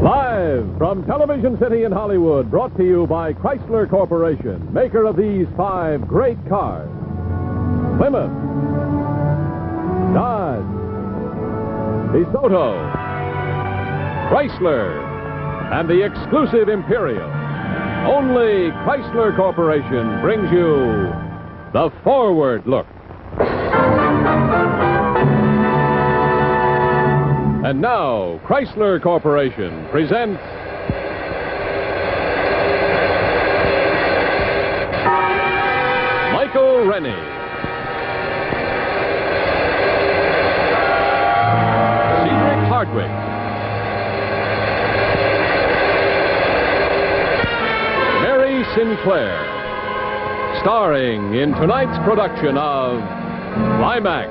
Live from Television City in Hollywood, brought to you by Chrysler Corporation, maker of these 5 great cars. Plymouth, Dodge, DeSoto, Chrysler, and the exclusive Imperial. Only Chrysler Corporation brings you the Forward Look. And now, Chrysler Corporation presents Michael Rennie. Cedric Hardwicke. Mary Sinclair. Starring in tonight's production of Climax.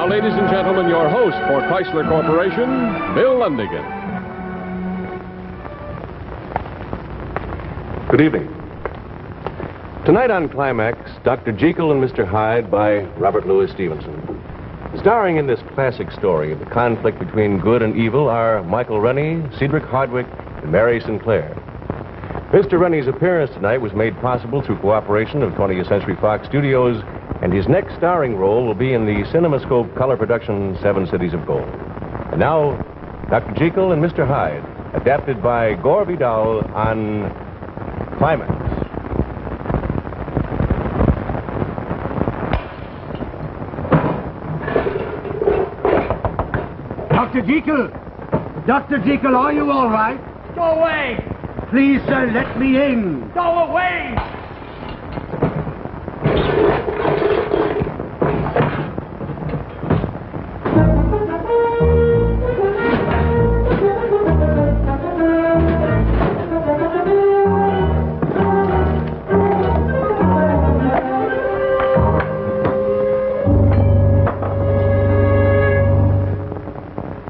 Ladies and gentlemen, your host for Chrysler Corporation, Bill Lundigan. Good evening. Tonight on Climax, Dr. Jeckyll and Mr. Hyde by Robert Louis Stevenson. Starring in this classic story of the conflict between good and evil are Michael Rennie, Cedric Hardwicke, and Mary Sinclair. Mr. Rennie's appearance tonight was made possible through cooperation of 20th Century Fox Studios, and his next starring role will be in the CinemaScope color production 7 Cities of Gold. And now, Dr. Jeckyll and Mr. Hyde, adapted by Gore Vidal on Climax. Dr. Jeckyll! Dr. Jeckyll, are you all right? Go away! Please, sir, let me in. Go away!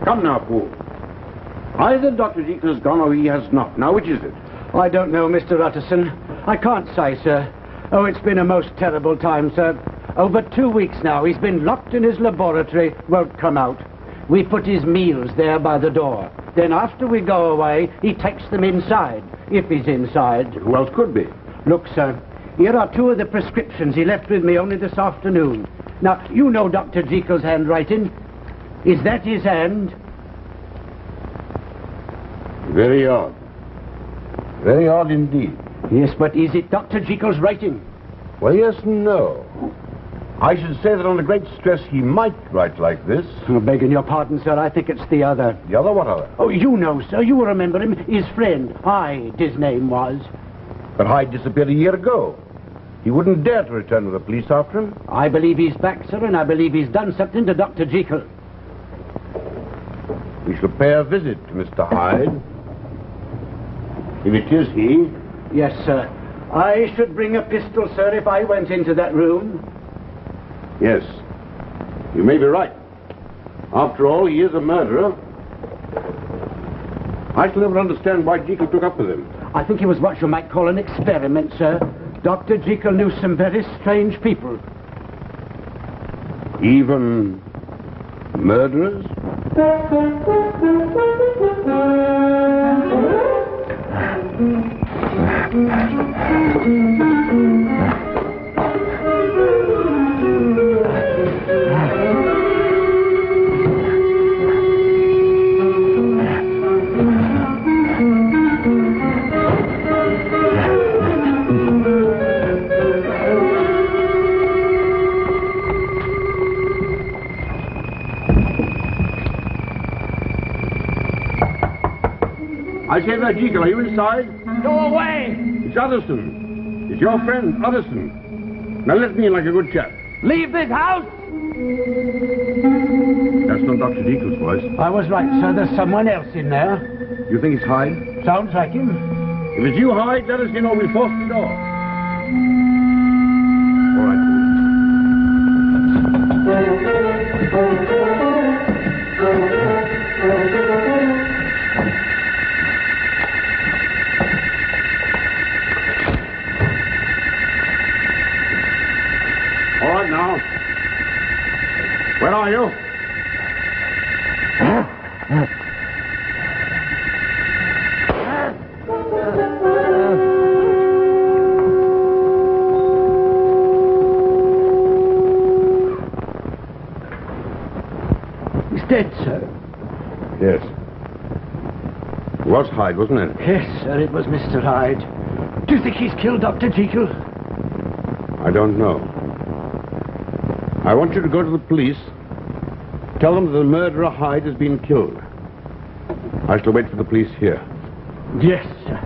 Come now, Paul. Either Dr. Jeckyll has gone or he has not. Now, which is it? I don't know, Mr. Utterson. I can't say, sir. Oh, it's been a most terrible time, sir. Over 2 weeks now, he's been locked in his laboratory, won't come out. We put his meals there by the door. Then after we go away, he takes them inside, if he's inside. Who else could be? Look, sir, here are 2 of the prescriptions he left with me only this afternoon. Now, you know Dr. Jekyll's handwriting. Is that his hand? Very odd. Very odd indeed. Yes, but is it Dr. Jekyll's writing? Well, yes and no. I should say that under great stress he might write like this. Oh, begging your pardon, sir, I think it's the other. The other? What other? Oh, you know, sir, you remember him. His friend, Hyde, his name was. But Hyde disappeared a year ago. He wouldn't dare to return with the police after him. I believe he's back, sir, and I believe he's done something to Dr. Jekyll. We shall pay a visit to Mr. Hyde. If it is he. Yes, sir. I should bring a pistol, sir, if I went into that room. Yes. You may be right. After all, he is a murderer. I shall never understand why Jeckyll took up with him. I think it was what you might call an experiment, sir. Dr. Jeckyll knew some very strange people. Even murderers? I say there, Jeckyll, are you inside? Go away! It's Utterson. It's your friend, Utterson. Now let me in like a good chap. Leave this house! That's not Dr. Jeckyll's voice. I was right, sir. There's someone else in there. You think it's Hyde? Sounds like him. If it's you, Hyde, let us in or we'll force the door. All right. All right now. Where are you? He's dead, sir. Yes. It was Hyde, wasn't it? Yes, sir, it was Mr. Hyde. Do you think he's killed Dr. Jeckyll? I don't know. I want you to go to the police. Tell them the murderer Hyde has been killed. I shall wait for the police here. Yes, sir.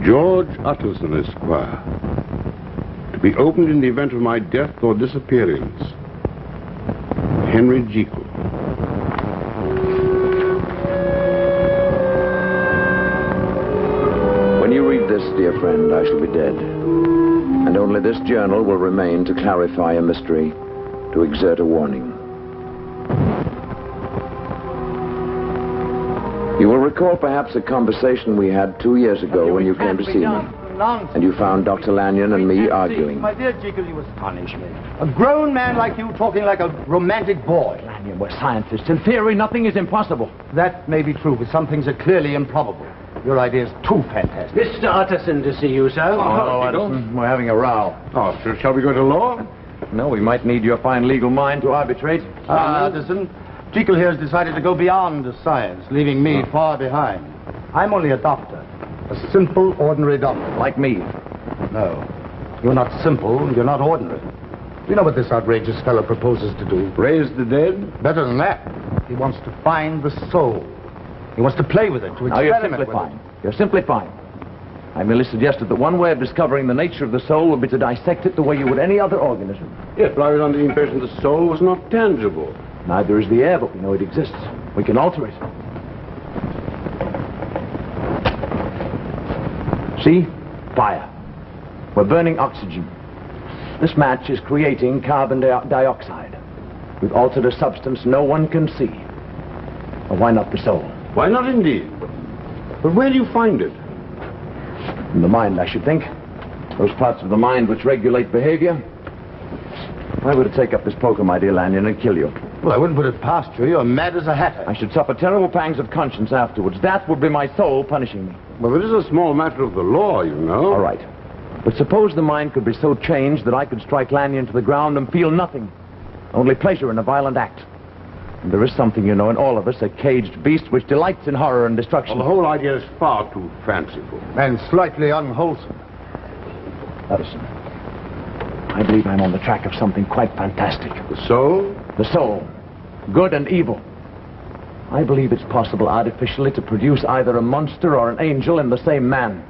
George Utterson, Esquire. To be opened in the event of my death or disappearance. Henry Jeckyll. When you read this, dear friend, I shall be dead. And only this journal will remain to clarify a mystery, to exert a warning. You will recall perhaps a conversation we had 2 years ago when you came to see me. And you found Dr. Lanyon and me arguing. My dear Jeckyll, you astonish me. A grown man like you talking like a romantic boy. Lanyon, we're scientists. In theory, nothing is impossible. That may be true, but some things are clearly improbable. Your idea is too fantastic. Mr. Utterson to see you, sir. Hello, Utterson. We're having a row. Oh, shall we go to law? No, we might need your fine legal mind to arbitrate. Utterson, Jeckyll here has decided to go beyond the science, leaving me far behind. I'm only a doctor. A simple, ordinary doctor. Like me. No. You're not simple, you're not ordinary. You know what this outrageous fellow proposes to do? Raise the dead? Better than that. He wants to find the soul. He wants to play with it, to Now, you're experiment with simplifying. You're simplifying. I merely suggested that one way of discovering the nature of the soul would be to dissect it the way you would any other organism. Yes, but I was under the impression the soul was not tangible. Neither is the air, but we know it exists. We can alter it. See? Fire. We're burning oxygen. This match is creating carbon dioxide. We've altered a substance no one can see. Well, why not the soul? Why not indeed? But where do you find it? In the mind, I should think. Those parts of the mind which regulate behavior. If I were to take up this poker, my dear Lanyon, and kill you, Well, I wouldn't put it past you. You're mad as a hatter. I should suffer terrible pangs of conscience afterwards. That would be my soul punishing me. Well, it is a small matter of the law, you know. All right. But suppose the mind could be so changed that I could strike Lanyon to the ground and feel nothing. Only pleasure in a violent act. And there is something, you know, in all of us, a caged beast which delights in horror and destruction. Well, the whole idea is far too fanciful. And slightly unwholesome. Utterson, I believe I'm on the track of something quite fantastic. The soul? The soul. Good and evil. I believe it's possible artificially to produce either a monster or an angel in the same man.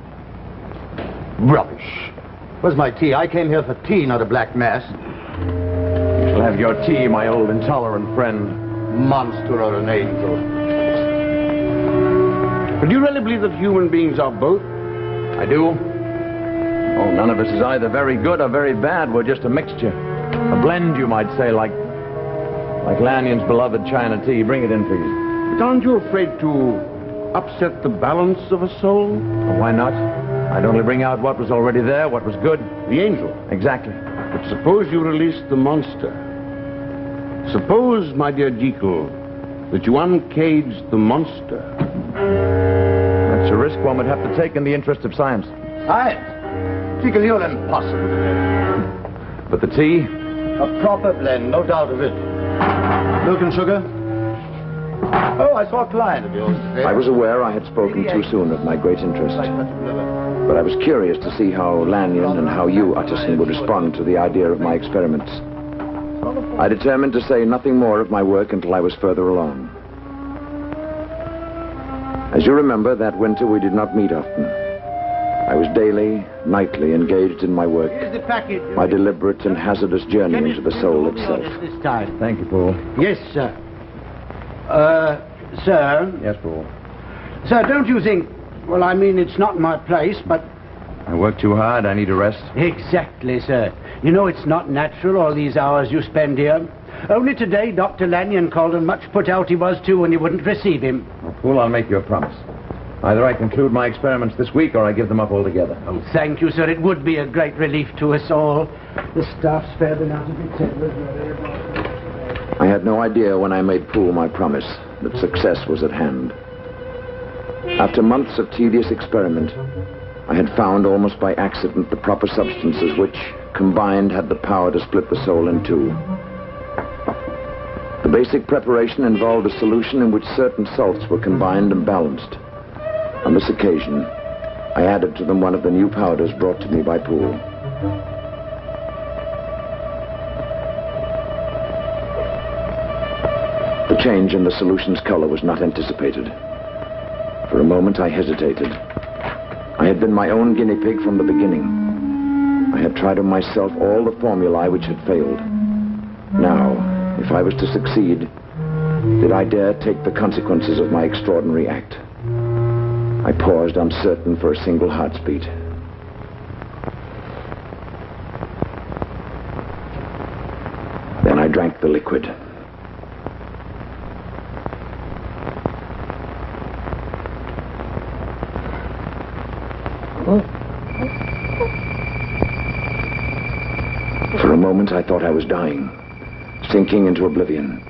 Rubbish. Where's my tea? I came here for tea, not a black mass. You shall have your tea, my old intolerant friend. Monster or an angel. But do you really believe that human beings are both? I do. Oh, none of us is either very good or very bad. We're just a mixture. A blend, you might say, like Lanyon's beloved China tea. Bring it in, please. But aren't you afraid to upset the balance of a soul? Well, why not? I'd only bring out what was already there, what was good. The angel. Exactly. But suppose you release the monster. Suppose, my dear Jeckyll, that you uncage the monster. That's a risk one would have to take in the interest of science. Hyde. Jeckyll, you're impossible today. But the tea? A proper blend, no doubt of it. Milk and sugar? Oh, I saw a client of yours today. I was aware I had spoken too soon of my great interest. But I was curious to see how Lanyon and how you, Utterson, would respond to the idea of my experiments. I determined to say nothing more of my work until I was further along. As you remember, that winter we did not meet often. I was daily, nightly engaged in my work, Here's the package. my deliberate and hazardous journey into the soul itself. This time. Thank you, Paul. Yes, sir. Sir. Yes, Paul. Sir, don't you think... Well, I mean, it's not my place, but... I work too hard. I need a rest. Exactly, sir. You know, it's not natural, all these hours you spend here. Only today, Dr. Lanyon called, and much put out he was, too, when you wouldn't receive him. Well, Paul, I'll make you a promise. Either I conclude my experiments this week, or I give them up altogether. Oh, thank you, sir. It would be a great relief to us all. The staff's fair been out of its head. I had no idea when I made Poole my promise that success was at hand. After months of tedious experiment, I had found almost by accident the proper substances which, combined, had the power to split the soul in two. The basic preparation involved a solution in which certain salts were combined and balanced. On this occasion, I added to them one of the new powders brought to me by Poole. The change in the solution's color was not anticipated. For a moment, I hesitated. I had been my own guinea pig from the beginning. I had tried on myself all the formulae which had failed. Now, if I was to succeed, did I dare take the consequences of my extraordinary act? I paused, uncertain, for a single heartbeat. Then I drank the liquid. For a moment, I thought I was dying, sinking into oblivion.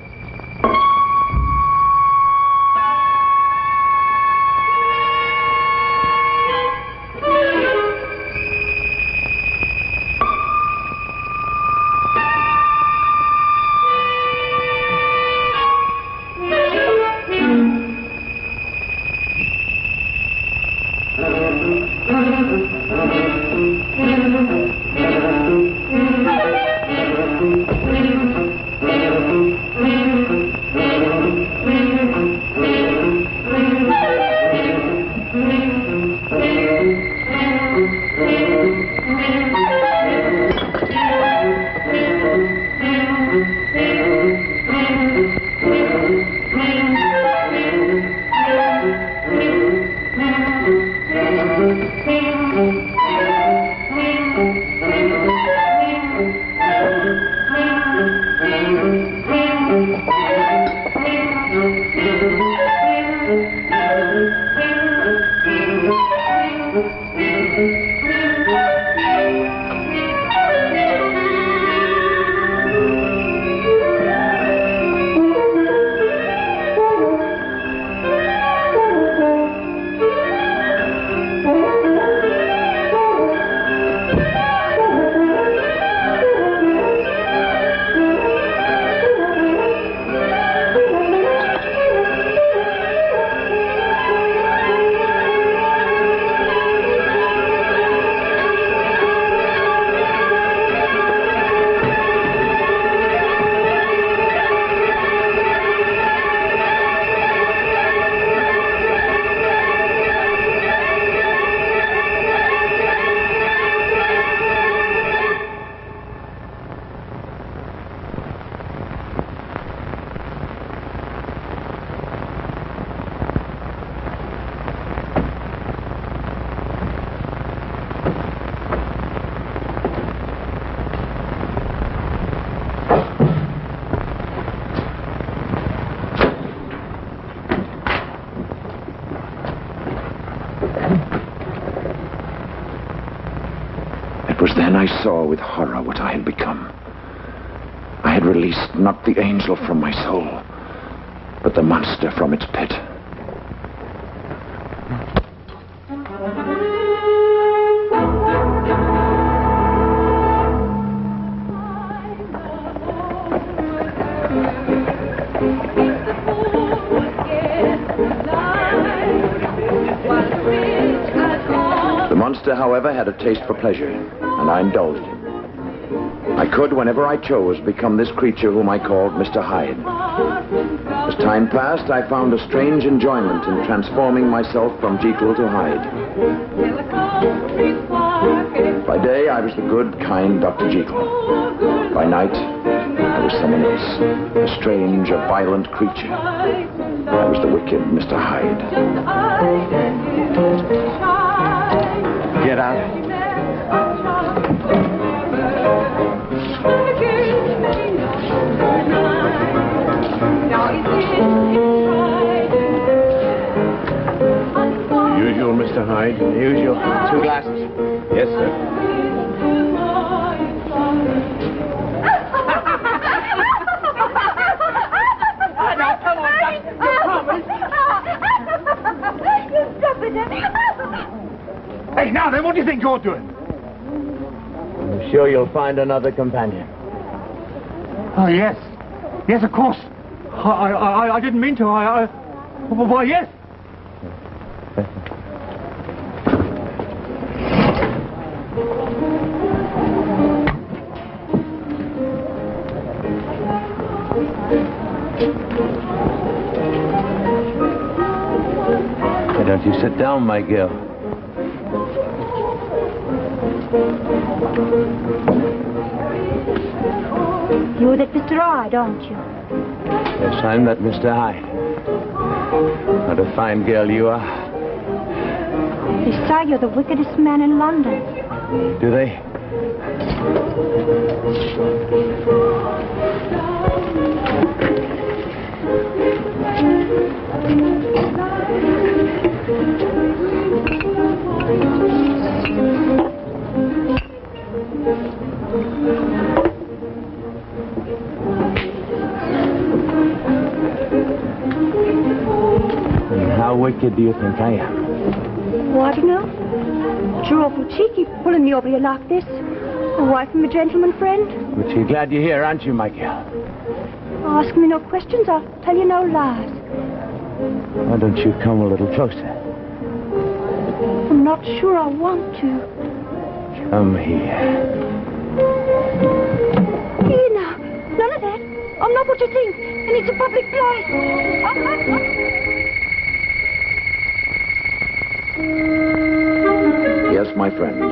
It was then I saw with horror what I had become. I had released not the angel from my soul, but the monster from its pit. The monster, however, had a taste for pleasure, and I indulged him. I could, whenever I chose, become this creature whom I called Mr. Hyde. As time passed, I found a strange enjoyment in transforming myself from Jeckyll to Hyde. By day, I was the good, kind Dr. Jeckyll. By night, I was someone else. A strange, a violent creature. I was the wicked Mr. Hyde. Get out. Usual, Mr. Hyde. Usual. 2 glasses. Yes, sir. Hey, now then, what do you think you're doing? I'm sure you'll find another companion. Oh, yes. Yes, of course. I didn't mean to. Why, yes. Why don't you sit down, my girl? You're that Mr. Hyde, aren't you? Yes, I'm that Mr. Hyde. What a fine girl you are. They say you're the wickedest man in London. Do they? And how wicked do you think I am? Oh, I don't know. But you're awful cheeky pulling me over here like this. Away from a gentleman friend. But you're glad you're here, aren't you, my girl? Ask me no questions, I'll tell you no lies. Why don't you come a little closer? I'm not sure I want to. Come here. Here now, none of that. I'm not what you think, and it's a public place. Yes, my friend.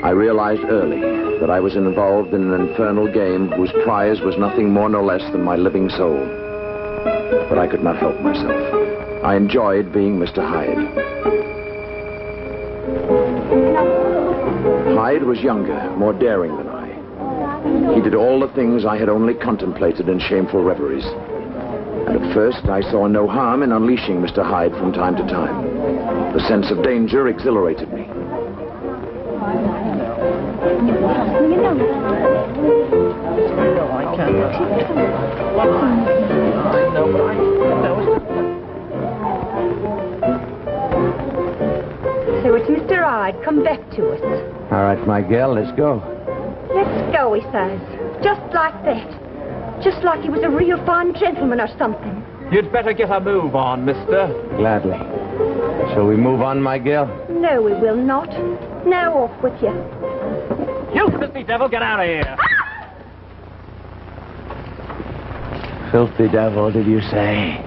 I realized early that I was involved in an infernal game whose prize was nothing more nor less than my living soul. But I could not help myself. I enjoyed being Mr. Hyde. Hyde was younger, more daring than I. He did all the things I had only contemplated in shameful reveries. And at first, I saw no harm in unleashing Mr. Hyde from time to time. The sense of danger exhilarated me. So it's Mr. Hyde. Come back to us. All right, my girl, let's go. Let's go, he says. Just like that. Just like he was a real fine gentleman or something. You'd better get a move on, mister. Gladly. Shall we move on, my girl? No, we will not. Now off with you. You filthy devil, get out of here. Filthy devil, did you say?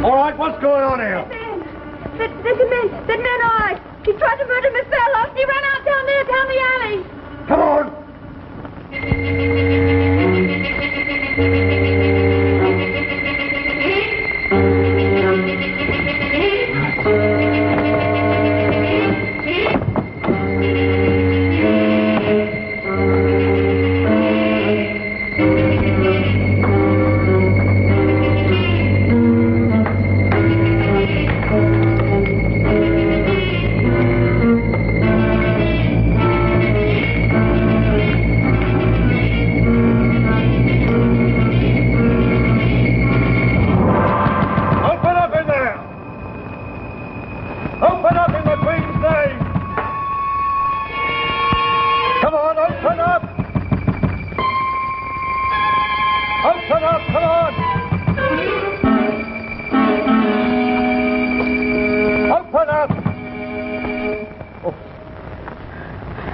All right, what's going on here? That man Hyde. He tried to murder Miss Bellows. He ran out down there, down the alley. Come on.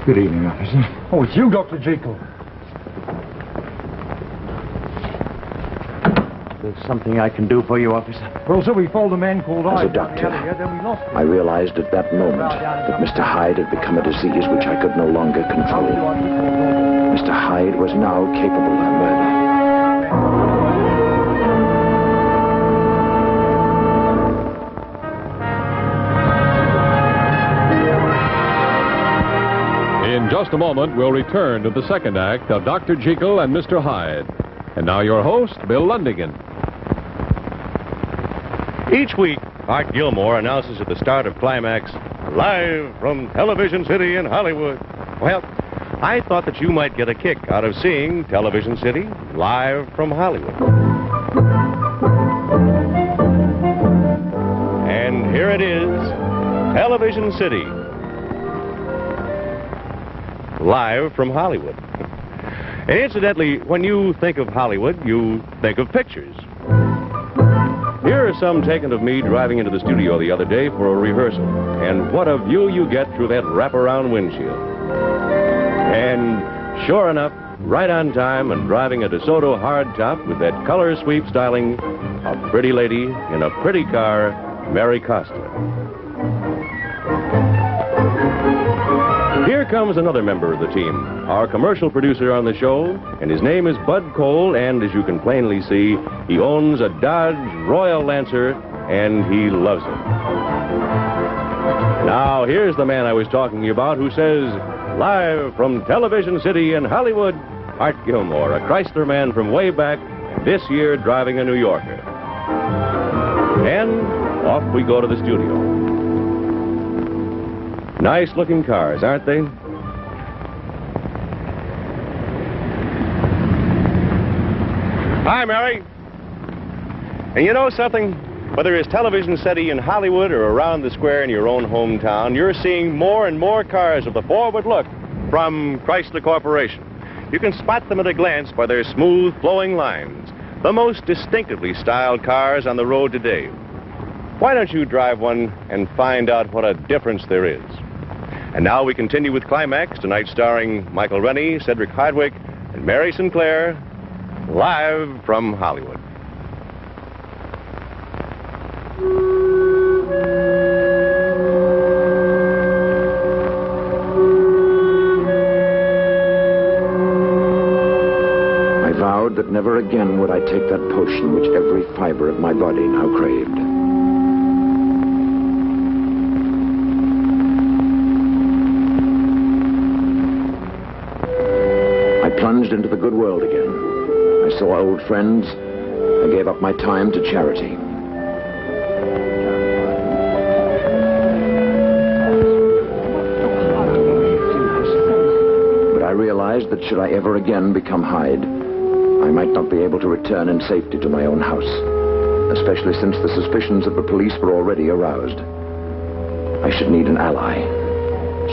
Good evening, officer. Oh, it's you, Dr. Jeckyll. There's something I can do for you, officer. Well, sir, we followed a man called As Hyde. a doctor, Then we lost him. I realized at that moment that Mr. Hyde had become a disease which I could no longer control. Mr. Hyde was now capable of murder. In just a moment, we'll return to the second act of Dr. Jeckyll and Mr. Hyde. And now your host, Bill Lundigan. Each week, Art Gilmore announces at the start of Climax, live from Television City in Hollywood. Well, I thought that you might get a kick out of seeing Television City live from Hollywood. And here it is, Television City, live from Hollywood. And incidentally, when you think of Hollywood, you think of pictures. Here are some taken of me driving into the studio the other day for a rehearsal. And what a view you get through that wraparound windshield. And sure enough, right on time and driving a DeSoto hardtop with that color sweep styling, a pretty lady in a pretty car, Mary Costa. Here comes another member of the team, our commercial producer on the show, and his name is Bud Cole, and as you can plainly see, he owns a Dodge Royal Lancer, and he loves it. Now, here's the man I was talking about who says, live from Television City in Hollywood, Art Gilmore, a Chrysler man from way back, this year driving a New Yorker. And off we go to the studio. Nice-looking cars, aren't they? Hi, Mary. And you know something? Whether it's Television City in Hollywood or around the square in your own hometown, you're seeing more and more cars with a forward look from Chrysler Corporation. You can spot them at a glance by their smooth, flowing lines. The most distinctively styled cars on the road today. Why don't you drive one and find out what a difference there is? And now we continue with Climax, tonight starring Michael Rennie, Cedric Hardwicke, and Mary Sinclair, live from Hollywood. I vowed that never again would I take that potion which every fiber of my body now craved. Plunged into the good world again. I saw old friends. I gave up my time to charity. But I realized that should I ever again become Hyde, I might not be able to return in safety to my own house, especially since the suspicions of the police were already aroused. I should need an ally.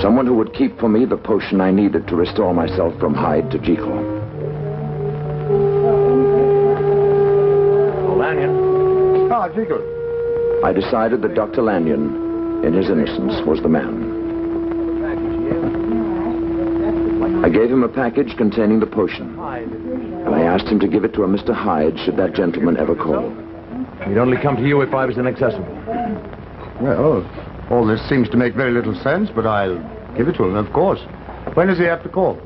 Someone who would keep for me the potion I needed to restore myself from Hyde to Jeckyll. Lanyon. Ah, Jeckyll. I decided that Dr. Lanyon, in his innocence, was the man. I gave him a package containing the potion, and I asked him to give it to a Mr. Hyde should that gentleman ever call. He'd only come to you if I was inaccessible. Well, all this seems to make very little sense, but I'll give it to him, of course. When does he have to call?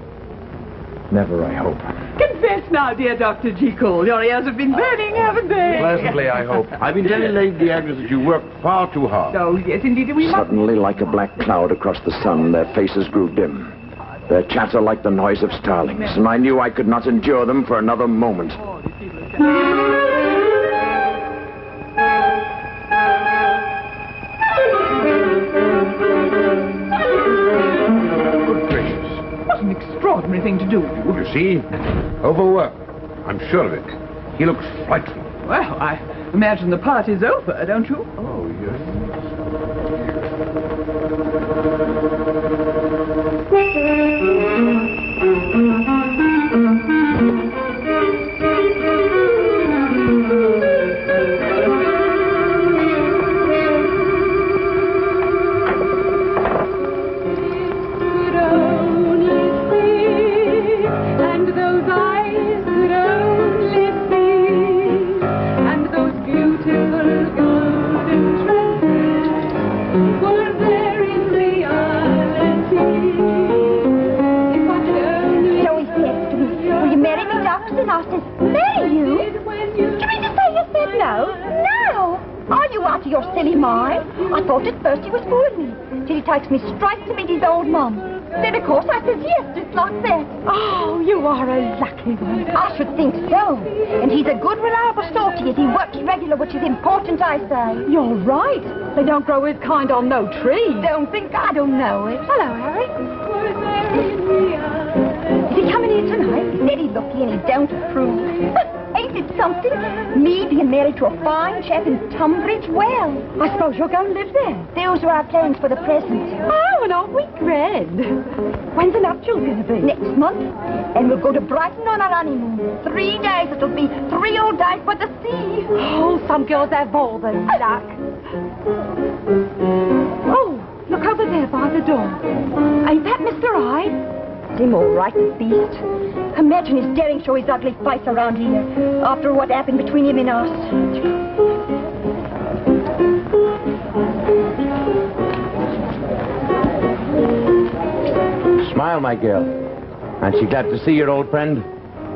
Never, I hope. Confess now, dear Dr. Jeckyll. Your ears have been burning, haven't they? Pleasantly, I hope. I've been telling Lady Agnes that you work far too hard. Oh, yes, indeed. We must... Suddenly, like a black cloud across the sun, their faces grew dim. Their chatter like the noise of starlings, and I knew I could not endure them for another moment. What an extraordinary thing to do. You see? Overwork. I'm sure of it. He looks frightful. Well, I imagine the party's over, don't you? Oh, yes. Could only see No. Are you out of your silly mind? I thought at first he was fooling me, till he takes me straight to meet his old mum. Then, of course, I says yes, just like that. Oh, you are a lucky one. I should think so. And he's a good, reliable sort he is. He works regular, which is important, I say. You're right. They don't grow his kind on no tree. Don't think I don't know it. Hello, Harry. Is he coming here tonight? Very lucky, and he don't approve. Ain't it something? Me being married to a fine chap in Tunbridge Well. I suppose you're going to live there. Those are our plans for the present. Oh, and aren't we grand? When's the nuptials going to be? Next month. And we'll go to Brighton on our honeymoon. 3 days. It'll be 3 old days by the sea. Oh, some girls have all the luck. Oh, look over there by the door. Ain't that Mr. Hyde? Him all right, beast. Imagine his daring show his ugly face around here after what happened between him and us. Smile, my girl. Aren't you glad to see your old friend?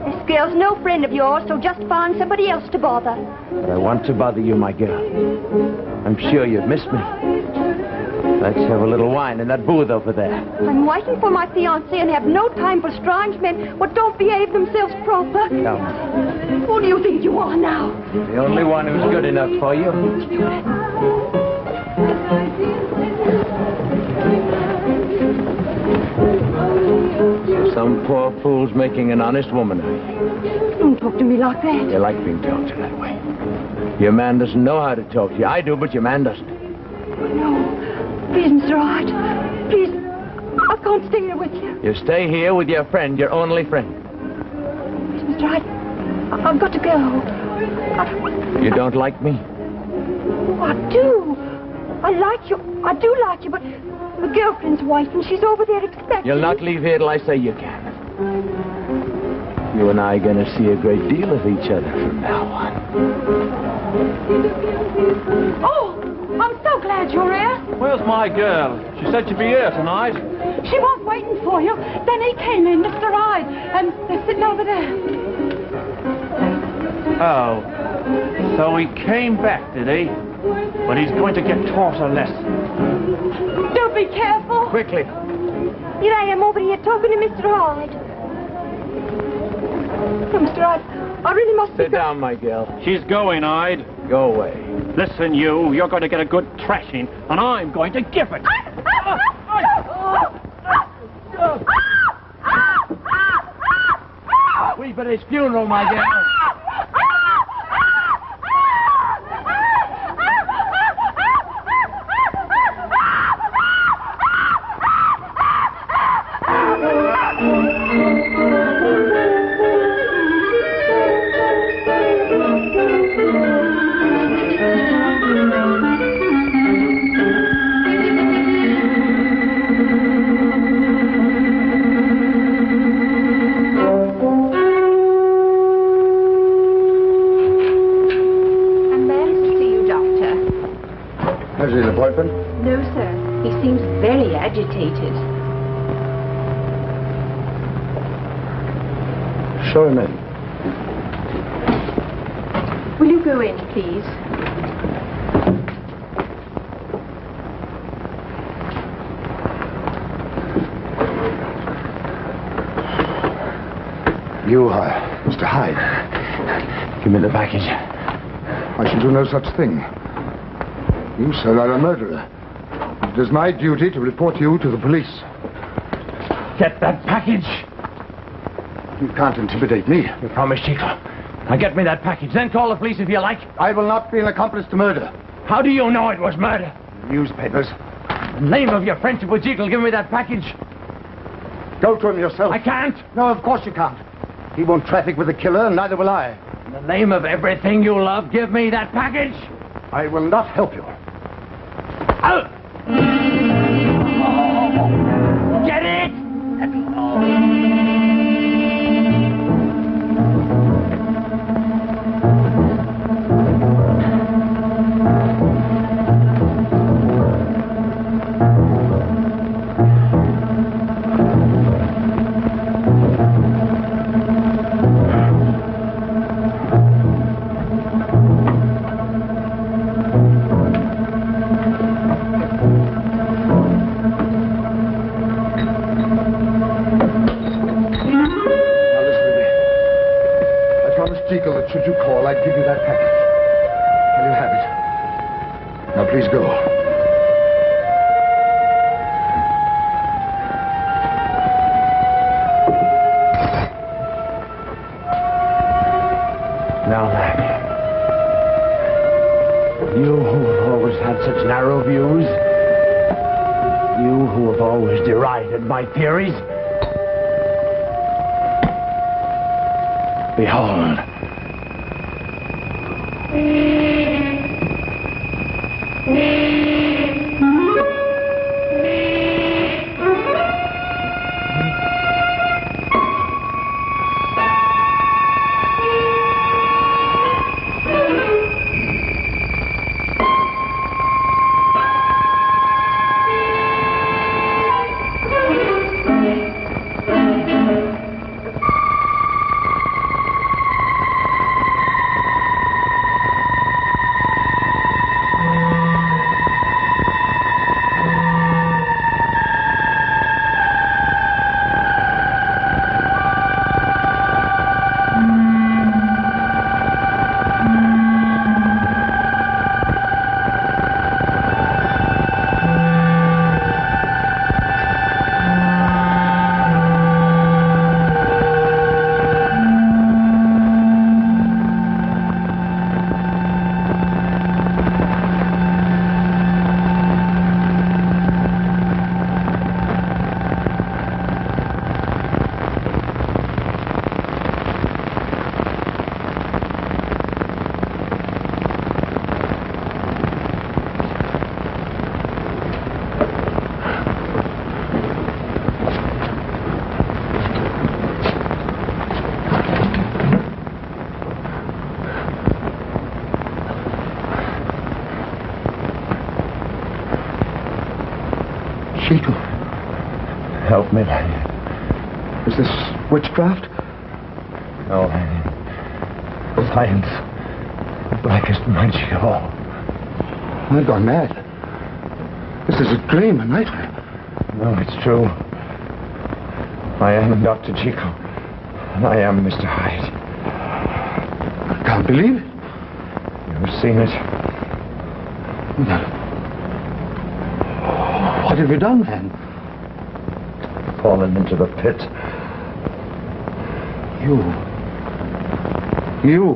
This girl's no friend of yours, so just find somebody else to bother. But I want to bother you, my girl. I'm sure you've missed me. Let's have a little wine in that booth over there. I'm waiting for my fiancé and have no time for strange men who don't behave themselves proper. Come. Who do you think you are now? The only one who's good enough for you. Some poor fool's making an honest woman of you. Don't talk to me like that. You like being talked to that way. Your man doesn't know how to talk to you. I do, but your man doesn't. No. Please, Mr. Hyde. Please. I can't stay here with you. You stay here with your friend, your only friend. Please, Mr. Hyde. I've got to go. You don't like me? Oh, I do. I like you. I do like you, but the girlfriend's wife, and she's over there expecting. You'll not leave here till I say you can. You and I are going to see a great deal of each other from now on. Oh, I'm so glad you're here. Where's my girl? She said she'd be here tonight. She was waiting for you. Then he came in, Mr. Hyde, and they're sitting over there. Oh. So he came back, did he? But he's going to get taught a lesson. Do be careful. Quickly. Here I am over here talking to Mr. Hyde. Oh, Mr. Hyde, I really must Sit down, my girl. She's going, Hyde. Go away. Listen, you're going to get a good thrashing, and I'm going to give it. Weep at his funeral, my girl. No, sir. He seems very agitated. Show him in. Will you go in, please? You are Mr. Hyde. Give me the package. I shall do no such thing. You, sir, are a murderer. It is my duty to report you to the police. Get that package. You can't intimidate me. You promised, Jeckyll. Now get me that package, then call the police if you like. I will not be an accomplice to murder. How do you know it was murder? Newspapers. In the name of your friendship with Jeckyll, give me that package. Go to him yourself. I can't. No, of course you can't. He won't traffic with the killer, and neither will I. In the name of everything you love, give me that package. I will not help you. Oh. Get it! Please go. Now, lad, you who have always had such narrow views, you who have always derided my theories, behold. Jeckyll. Help me, Lanyon. Is this witchcraft? No, Lanyon. Science. The blackest magic of all. I've gone mad. This is a dream, a nightmare. No, it's true. I am Dr. Jeckyll. And I am Mr. Hyde. I can't believe it. You've seen it. What have you done, man? Fallen into the pit. You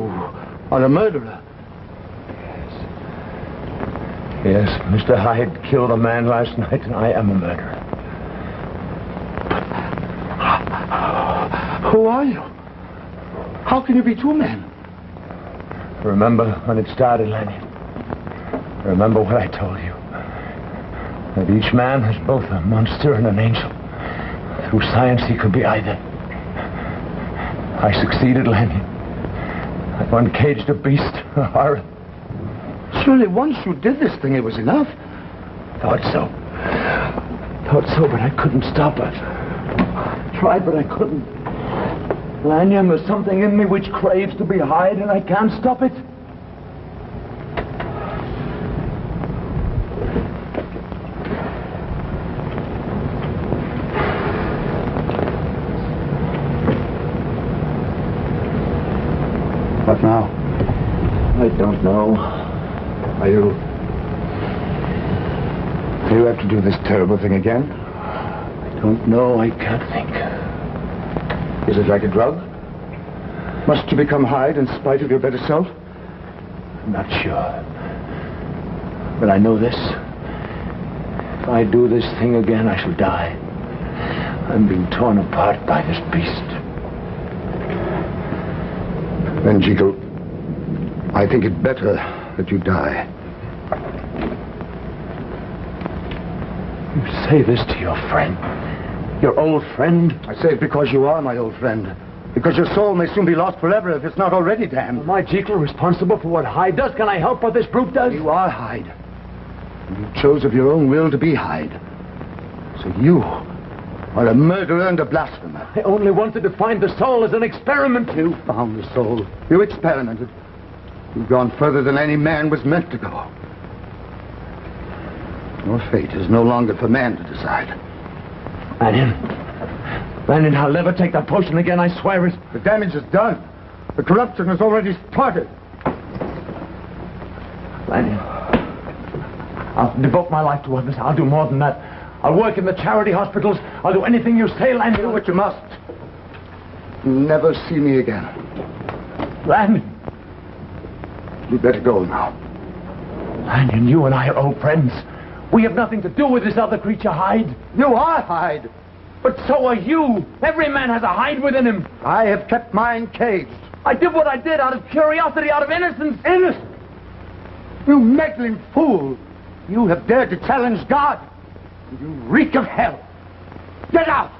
are a murderer. Yes, Mr. Hyde killed a man last night, and I am a murderer. Who are you? How can you be two men? Remember when it started, Lanyon? Remember what I told you? That each man is both a monster and an angel. Through science, he could be either. I succeeded, Lanyon. I uncaged a beast, a horror. Surely once you did this thing, it was enough. Thought so, but I couldn't stop it. Tried, but I couldn't. Lanyon, there's something in me which craves to be Hyde, and I can't stop it. What now? I don't know. You have to do this terrible thing again? I don't know. I can't think. Is it like a drug? Must you become Hyde in spite of your better self? I'm not sure. But I know this. If I do this thing again, I shall die. I'm being torn apart by this beast. Then, Jeckyll, I think it better that you die. You say this to your friend? Your old friend? I say it because you are my old friend. Because your soul may soon be lost forever if it's not already damned. Am I, Jeckyll, responsible for what Hyde does? Can I help what this brute does? You are Hyde. You chose of your own will to be Hyde. So you are a murderer and a blasphemer. I only wanted to find the soul as an experiment. You found the soul. You experimented. You've gone further than any man was meant to go. Your fate is no longer for man to decide. Lanyon, I'll never take that potion again, I swear it. The damage is done. The corruption has already started. Lanyon, I'll devote my life to others. I'll do more than that. I'll work in the charity hospitals. I'll do anything you say, Lanyon. Do what you must. Never see me again. Lanyon. You'd better go now. Lanyon, you and I are old friends. We have nothing to do with this other creature, Hyde. You are Hyde. But so are you. Every man has a Hyde within him. I have kept mine caged. I did what I did out of curiosity, out of innocence. Innocent? You meddling fool. You have dared to challenge God. You reek of hell. Get out!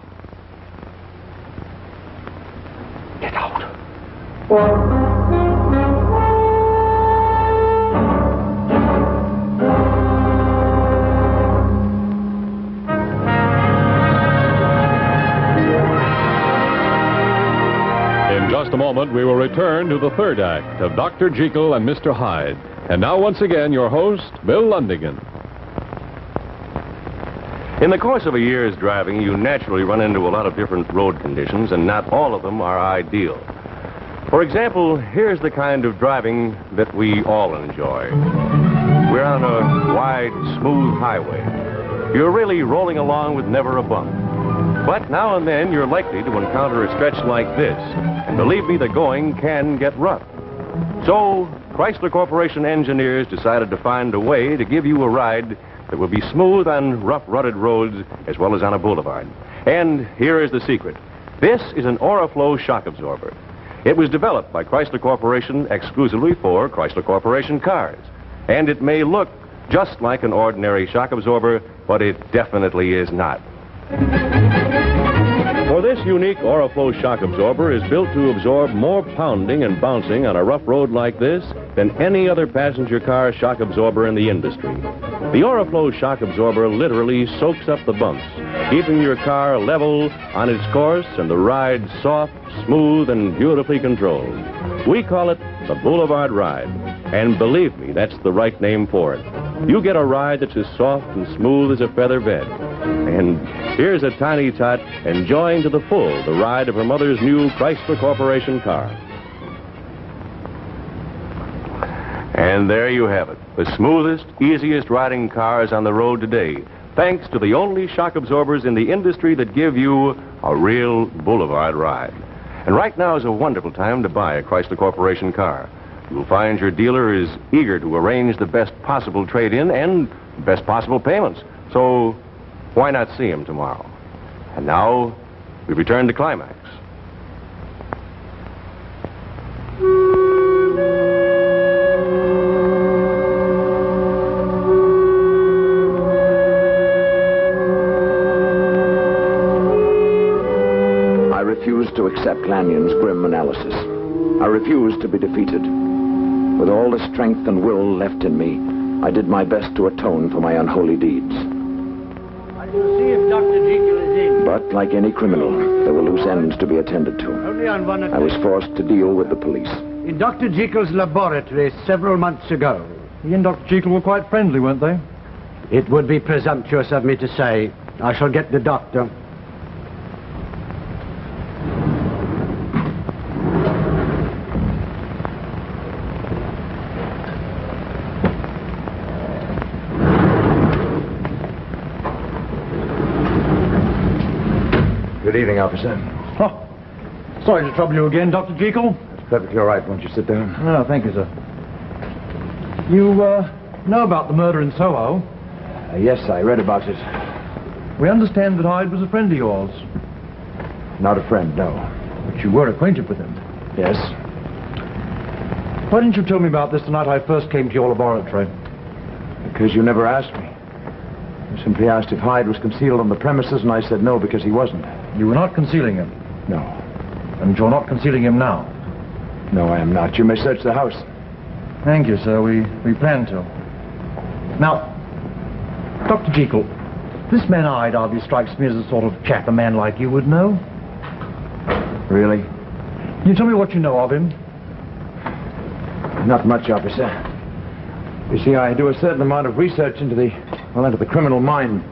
Get out. In just a moment, we will return to the third act of Dr. Jeckyll and Mr. Hyde. And now, once again, your host, Bill Lundigan. In the course of a year's driving, you naturally run into a lot of different road conditions, and not all of them are ideal. For example, here's the kind of driving that we all enjoy. We're on a wide, smooth highway. You're really rolling along with never a bump. But now and then, you're likely to encounter a stretch like this. And believe me, the going can get rough. So, Chrysler Corporation engineers decided to find a way to give you a ride that will be smooth on rough, rutted roads as well as on a boulevard. And here is the secret. This is an Oriflow shock absorber. It was developed by Chrysler Corporation exclusively for Chrysler Corporation cars. And it may look just like an ordinary shock absorber, but it definitely is not. For this unique Oriflow shock absorber is built to absorb more pounding and bouncing on a rough road like this than any other passenger car shock absorber in the industry. The Oriflow shock absorber literally soaks up the bumps, keeping your car level on its course and the ride soft, smooth, and beautifully controlled. We call it the Boulevard Ride. And believe me, that's the right name for it. You get a ride that's as soft and smooth as a feather bed. And here's a tiny tot enjoying to the full the ride of her mother's new Chrysler Corporation car. And there you have it. The smoothest, easiest riding cars on the road today, thanks to the only shock absorbers in the industry that give you a real boulevard ride. And right now is a wonderful time to buy a Chrysler Corporation car. You'll find your dealer is eager to arrange the best possible trade-in and best possible payments. So why not see him tomorrow? And now, we return to Climax. I refused to accept Lanyon's grim analysis. I refused to be defeated. With all the strength and will left in me, I did my best to atone for my unholy deeds. I shall see if Dr. Jeckyll is in. But, like any criminal, there were loose ends to be attended to. Only on one I was forced to deal with the police. In Dr. Jekyll's laboratory several months ago. He and Dr. Jeckyll were quite friendly, weren't they? It would be presumptuous of me to say. I shall get the doctor. Good evening, officer. Oh, sorry to trouble you again, Dr. Jeckyll. It's perfectly all right. Won't you sit down? No, thank you, sir. You, know about the murder in Soho? Yes, I read about it. We understand that Hyde was a friend of yours. Not a friend, no. But you were acquainted with him. Yes? Why didn't you tell me about this the night I first came to your laboratory? Because you never asked me. You simply asked if Hyde was concealed on the premises, and I said no, because he wasn't. You were not concealing him? No. And you're not concealing him now? No, I am not. You may search the house. Thank you, sir. We plan to. Now, Dr. Jeckyll, this man Hyde hardly strikes me as the sort of chap a man like you would know. Really? Can you tell me what you know of him? Not much, officer. You see, I do a certain amount of research into the criminal mind.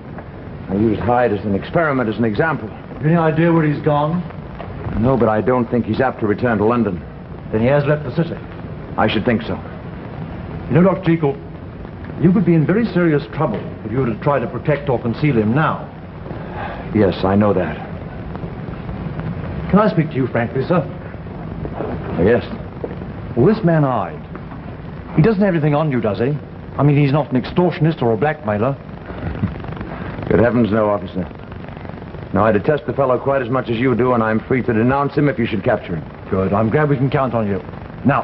I use Hyde as an experiment, as an example. Any idea where he's gone? No, but I don't think he's apt to return to London. Then he has left the city. I should think so. You know, Dr. Jeckyll, You could be in very serious trouble if you were to try to protect or conceal him now. Yes, I know that. Can I speak to you frankly, sir? Yes. Well, this man Hyde, he doesn't have anything on you, does he? I mean, he's not an extortionist or a blackmailer. Good heavens, no, officer. Now, I detest the fellow quite as much as you do, and I'm free to denounce him if you should capture him. Good. I'm glad we can count on you. Now,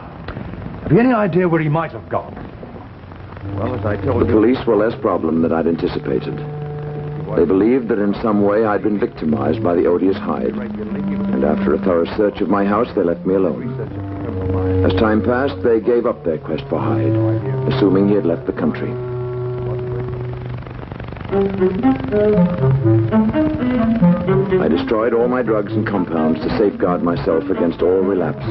have you any idea where he might have gone? Well, as I told The police were less problem than I'd anticipated. They believed that in some way I'd been victimized by the odious Hyde. And after a thorough search of my house, they left me alone. As time passed, they gave up their quest for Hyde, assuming he had left the country. I destroyed all my drugs and compounds to safeguard myself against all relapse.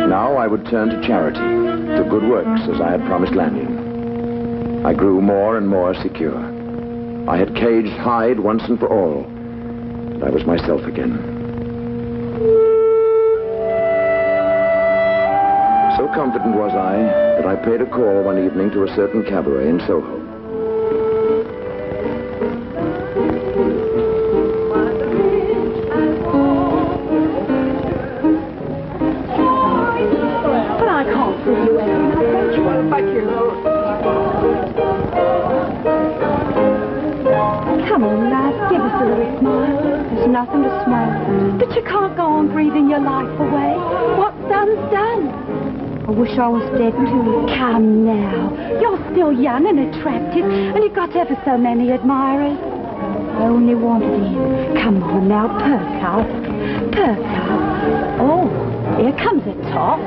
Now I would turn to charity, to good works, as I had promised Lanyon. I grew more and more secure. I had caged Hyde once and for all, and I was myself again. So confident was I that I paid a call one evening to a certain cabaret in Soho. But I can't see you, Evan. I don't you want to back your load? Come on, lad, give us a little smile. There's nothing to smile at. But you can't go on breathing your life away. What's done's done. I wish I was dead too. Come now. You're still young and attractive, and you've got ever so many admirers. I only wanted him. Come on now, perk up. Perk up. Oh, here comes a top.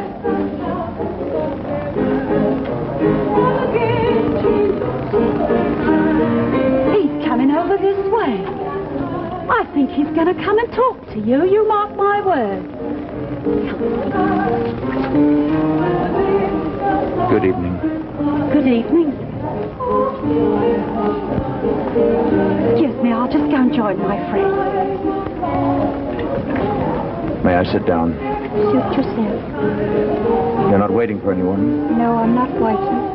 He's coming over this way. I think he's going to come and talk to you. You mark my words. Good evening. Good evening. Excuse me, I'll just go and join my friend. May I sit down? Suit yourself. You're not waiting for anyone? No, I'm not waiting.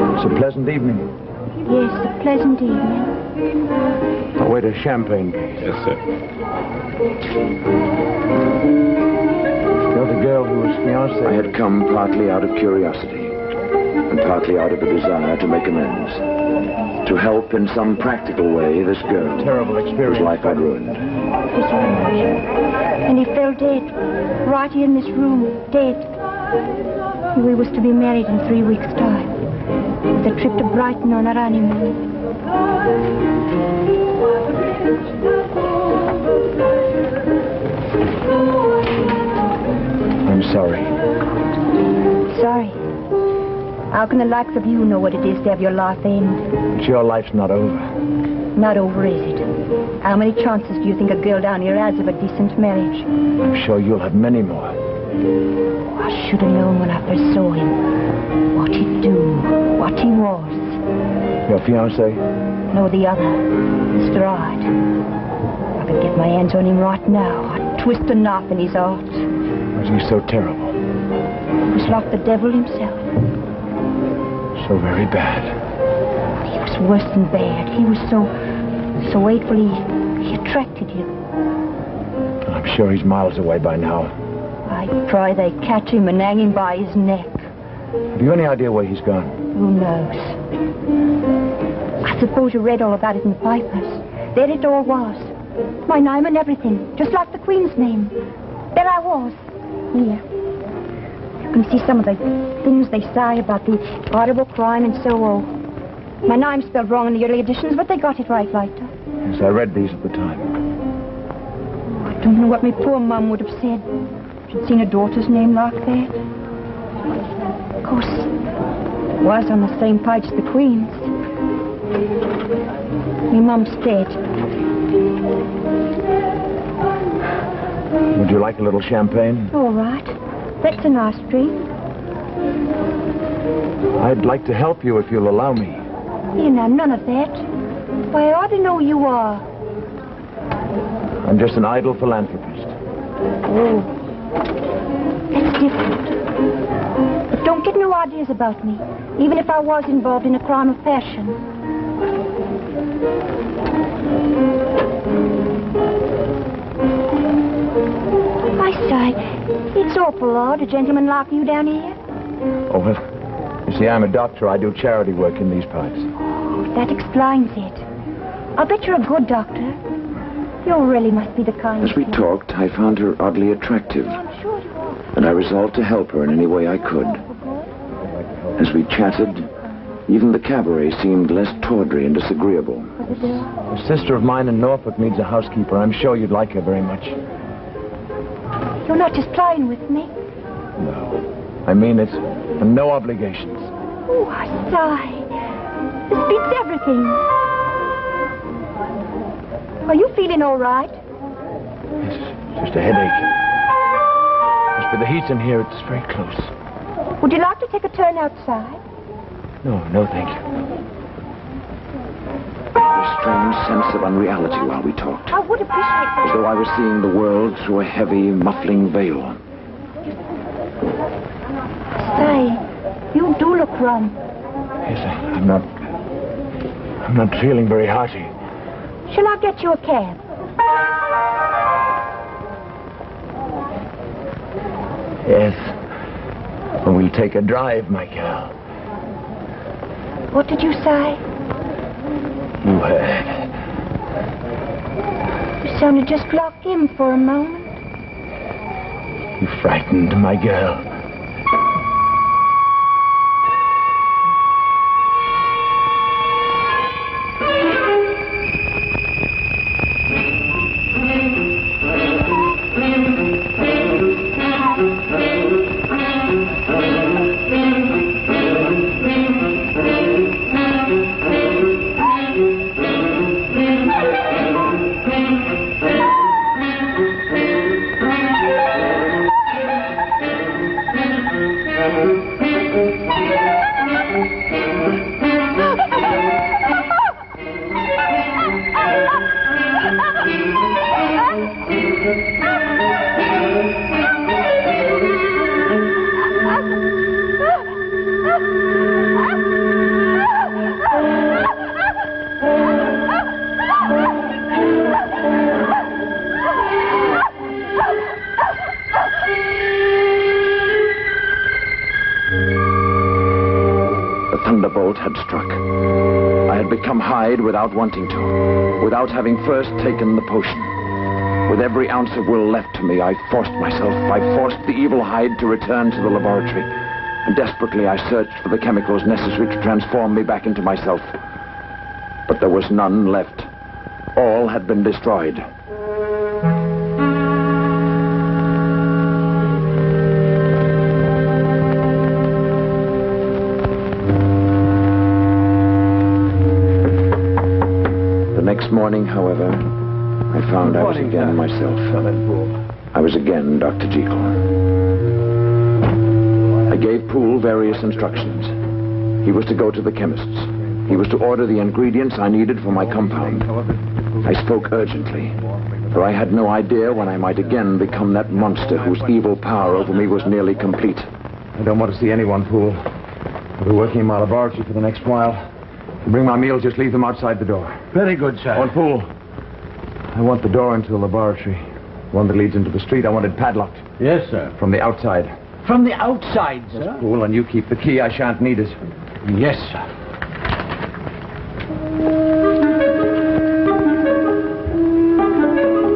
It's a pleasant evening. Yes, a pleasant evening. I'll wait a champagne case. Yes, sir. You're the girl who was fiancée. I had come partly out of curiosity and partly out of a desire to make amends. To help in some practical way this girl Terrible experience. whose life I'd ruined. It was right. And he fell dead. Right here in this room. Dead. We was to be married in 3 weeks' time. With a trip to Brighton on our honeymoon. I'm sorry. Sorry. How can the likes of you know what it is to have your life end? But your life's not over. Not over, is it? How many chances do you think a girl down here has of a decent marriage? I'm sure you'll have many more. I should have known when I first saw him. What he'd do. What he was. Your fiancé? No, the other. Mr. Hyde. If I could get my hands on him right now, I'd twist a knife in his heart. Was he so terrible? It was like the devil himself. So very bad. He was worse than bad. He was so hateful. He attracted you. I'm sure he's miles away by now. I pray they catch him and hang him by his neck. Have you any idea where he's gone? Who knows? I suppose you read all about it in the papers. There it all was. My name and everything. Just like the Queen's name. There I was. Here. You can see some of the things they say about the horrible crime in Soho. My name's spelled wrong in the early editions, but they got it right later. Yes, I read these at the time. I don't know what my poor mum would have said if she'd seen her daughter's name like that. Of course, it was on the same page as the Queen's. My mum's dead. Would you like a little champagne? All right. That's a nice treat. I'd like to help you if you'll allow me. You know, none of that. Why, I ought to know who you are. I'm just an idle philanthropist. Oh. That's different. But don't get no ideas about me, even if I was involved in a crime of passion. I say, it's awful odd, a gentleman like you down here. Oh, well, you see, I'm a doctor. I do charity work in these parts. Oh, that explains it. I'll bet you're a good doctor. You really must be the kind As we talked, I found her oddly attractive, I'm sure you are. and I resolved to help her in any way I could. As we chatted, even the cabaret seemed less tawdry and disagreeable. A sister of mine in Norfolk needs a housekeeper. I'm sure you'd like her very much. You're not just playing with me. No. I mean it. And no obligations. Oh, I say. This beats everything. Are you feeling all right? Yes, just a headache. As for the heat in here, it's very close. Would you like to take a turn outside? No, thank you. I had a strange sense of unreality while we talked, I would appreciate as that. though I was seeing the world through a heavy, muffling veil. Say, you do look rum. Yes, I'm not feeling very hearty. Shall I get you a cab? Yes. Well, we'll take a drive, my girl. What did you say? You heard. You sounded just like him for a moment. You frightened my girl. Thunderbolt had struck. I had become Hyde without wanting to, without having first taken the potion. With every ounce of will left to me, I forced the evil Hyde to return to the laboratory. And desperately I searched for the chemicals necessary to transform me back into myself. But there was none left. All had been destroyed. Next morning, however, I found I was again myself. I was again Dr. Jeckyll. I gave Poole various instructions. He was to go to the chemist's. He was to order the ingredients I needed for my compound. I spoke urgently, for I had no idea when I might again become that monster whose evil power over me was nearly complete. I don't want to see anyone, Poole. I'll be working in my laboratory for the next while. To bring my meals, just leave them outside the door. Very good, sir. Oh, and Poole, I want the door into the laboratory. One that leads into the street. I want it padlocked. Yes, sir. From the outside. From the outside, sir? Poole, and you keep the key. I shan't need it. Yes, sir.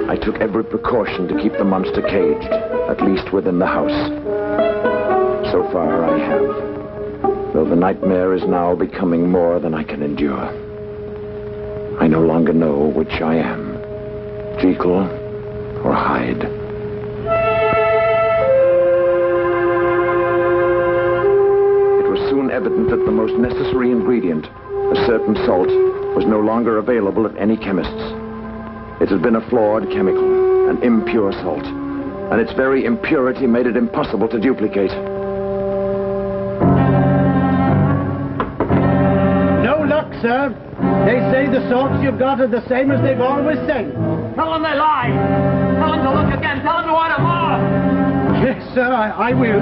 I took every precaution to keep the monster caged, at least within the house. So far, I have. Though the nightmare is now becoming more than I can endure. I no longer know which I am, Jeckyll or Hyde. It was soon evident that the most necessary ingredient, a certain salt, was no longer available at any chemist's. It had been a flawed chemical, an impure salt, and its very impurity made it impossible to duplicate. No luck, sir. They say the sorts you've got are the same as they've always said. Tell them they lie. Tell them to look again. Tell them to order more. Yes, sir, I will.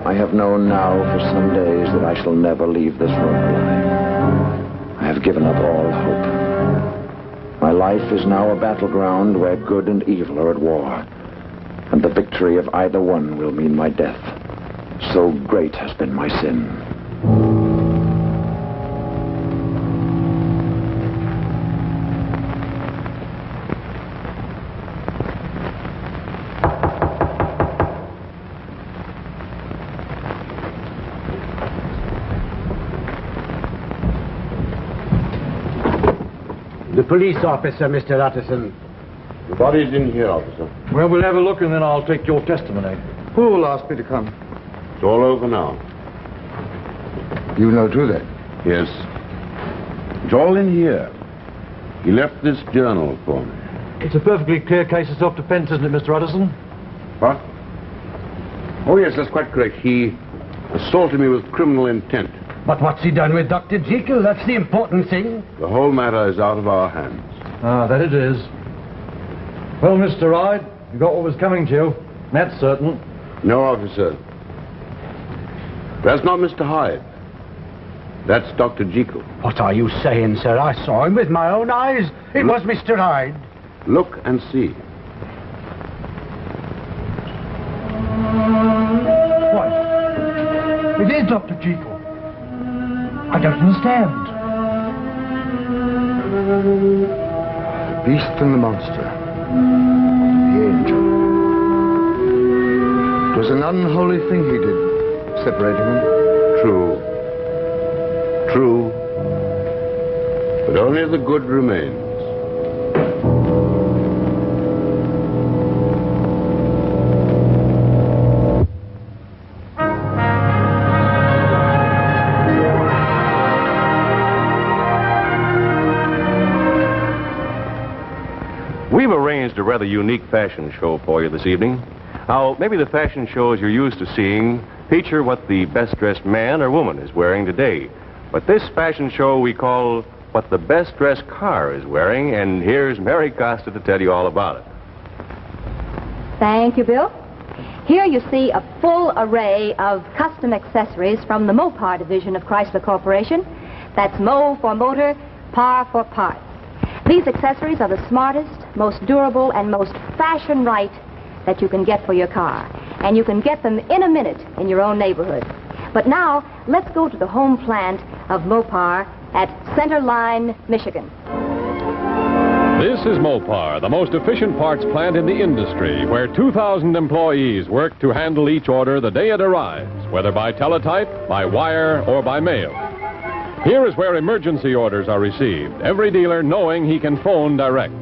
I have known now for some days that I shall never leave this room alive. I have given up all hope. My life is now a battleground where good and evil are at war, and the victory of either one will mean my death. So great has been my sin. The police officer, Mr. Utterson. The body's in here, officer. Well, we'll have a look and then I'll take your testimony. Who will ask me to come? It's all over now. You know too, then? Yes. It's all in here. He left this journal for me. It's a perfectly clear case of self-defense, isn't it, Mr. Utterson? What? Oh, yes, that's quite correct. He assaulted me with criminal intent. But what's he done with Dr. Jeckyll? That's the important thing. The whole matter is out of our hands. Ah, that it is. Well, Mr. Hyde, you got what was coming to you. That's certain. No, officer. That's not Mr. Hyde. That's Dr. Jeckyll. What are you saying, sir? I saw him with my own eyes. It was Mr. Hyde. Look and see. What? It is Dr. Jeckyll. I don't understand. Beast and the monster. The angel. It was an unholy thing he did, separating them. True. True. But only the good remains. We've arranged a rather unique fashion show for you this evening. Now, maybe the fashion shows you're used to seeing feature what the best-dressed man or woman is wearing today. But this fashion show we call What the Best-Dressed Car is Wearing, and here's Mary Costa to tell you all about it. Thank you, Bill. Here you see a full array of custom accessories from the Mopar division of Chrysler Corporation. That's Mo for motor, Par for parts. These accessories are the smartest, most durable, and most fashion-right that you can get for your car. And you can get them in a minute in your own neighborhood. But now, let's go to the home plant of Mopar at Center Line, Michigan. This is Mopar, the most efficient parts plant in the industry, where 2,000 employees work to handle each order the day it arrives, whether by teletype, by wire, or by mail. Here is where emergency orders are received, every dealer knowing he can phone direct.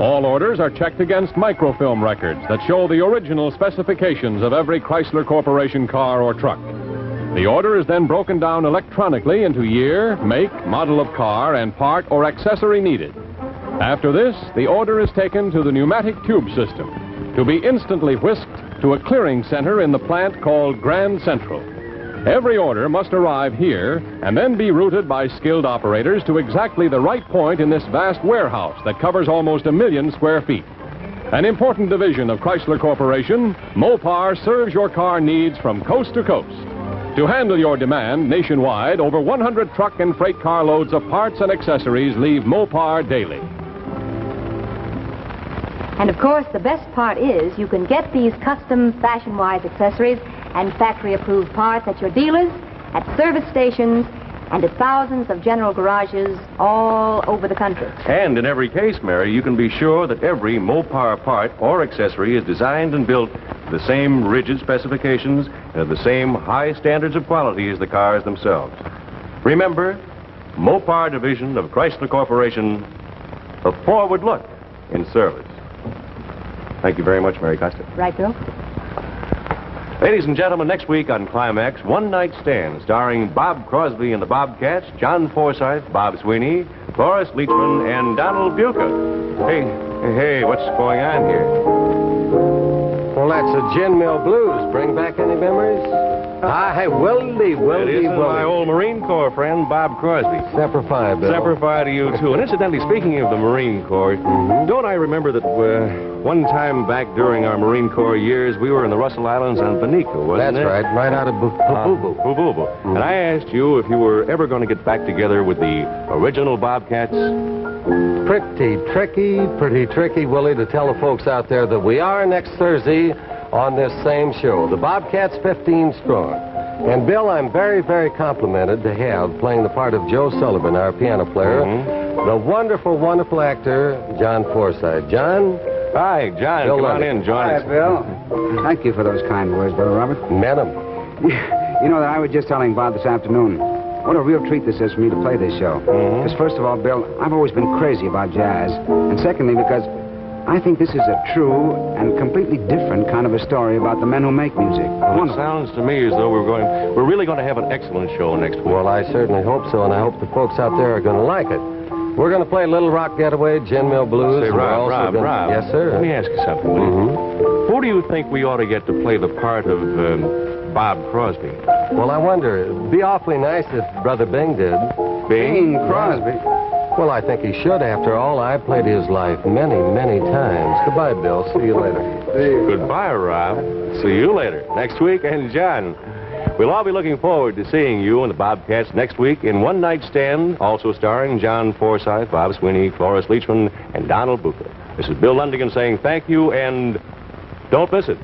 All orders are checked against microfilm records that show the original specifications of every Chrysler Corporation car or truck. The order is then broken down electronically into year, make, model of car, and part or accessory needed. After this, the order is taken to the pneumatic tube system to be instantly whisked to a clearing center in the plant called Grand Central. Every order must arrive here and then be routed by skilled operators to exactly the right point in this vast warehouse that covers almost 1 million square feet. An important division of Chrysler Corporation, Mopar serves your car needs from coast to coast. To handle your demand nationwide, over 100 truck and freight car loads of parts and accessories leave Mopar daily. And of course, the best part is you can get these custom fashion-wise accessories and factory-approved parts at your dealers, at service stations, and at thousands of general garages all over the country. And in every case, Mary, you can be sure that every Mopar part or accessory is designed and built to the same rigid specifications and at the same high standards of quality as the cars themselves. Remember, Mopar division of Chrysler Corporation, a forward look in service. Thank you very much, Mary Costa. Right, Bill? Ladies and gentlemen, next week on Climax, One Night Stand, starring Bob Crosby and the Bobcats, John Forsythe, Bob Sweeney, Cloris Leachman, and Donald Buca. Hey, what's going on here? Well, that's a Gin Mill Blues. Bring back any memories? Aye, Wildy. It is my old Marine Corps friend, Bob Crosby. Semper Fi, Bill. Semper Fi to you, too. And incidentally, speaking of the Marine Corps, don't I remember that one time back during our Marine Corps years, we were in the Russell Islands on Benico, wasn't it? That's right, right out of Bububu. And I asked you if you were ever going to get back together with the original Bobcats. Pretty tricky, Willie, to tell the folks out there that we are next Thursday on this same show, the Bobcats 15 Strong. And, Bill, I'm very, very complimented to have, playing the part of Joe Sullivan, our piano player, the wonderful, wonderful actor, John Forsythe. John? Hi, John. Come on in, join us. Hi, Bill. Thank you for those kind words, Brother Robert. Met him. You know that I was just telling Bob this afternoon. What a real treat this is for me to play this show. Because first of all, Bill, I've always been crazy about jazz. And secondly, because I think this is a true and completely different kind of a story about the men who make music. Well, it sounds to me as though we're really going to have an excellent show next week. Well, I certainly hope so, and I hope the folks out there are going to like it. We're going to play Little Rock Getaway, Gin Mill Blues. Say, Rob. Yes, sir. Let me ask you something, will you? Who do you think we ought to get to play the part of Bob Crosby? Well, I wonder. It'd be awfully nice if Brother Bing did. Bing Crosby? Well, I think he should. After all, I played his life many, many times. Goodbye, Bill. See you later. Goodbye, Rob. See you later. Next week, and John. We'll all be looking forward to seeing you and the Bobcats next week in One Night Stand, also starring John Forsythe, Bob Sweeney, Cloris Leachman, and Donald Buca. This is Bill Lundigan saying thank you, and don't miss it.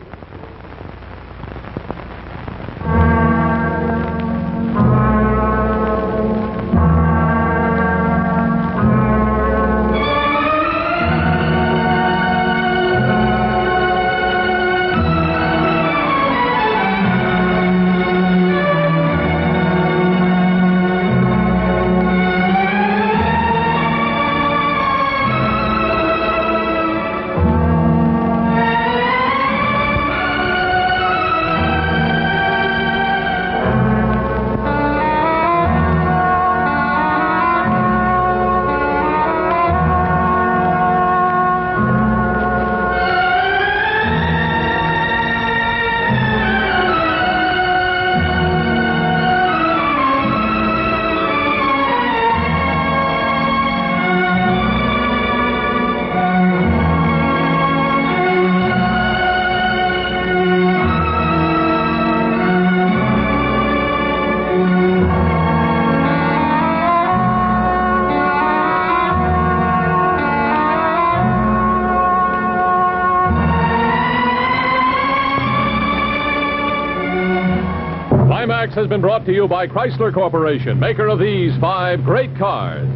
Climax has been brought to you by Chrysler Corporation, maker of these 5 great cars.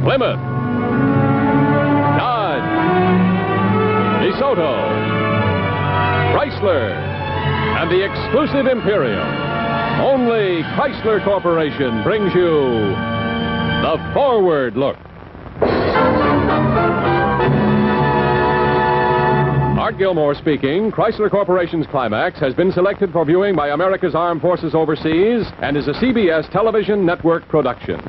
Plymouth, Dodge, DeSoto, Chrysler, and the exclusive Imperial. Only Chrysler Corporation brings you the Forward Look. Art Gilmore speaking. Chrysler Corporation's Climax has been selected for viewing by America's Armed Forces overseas and is a CBS television network production.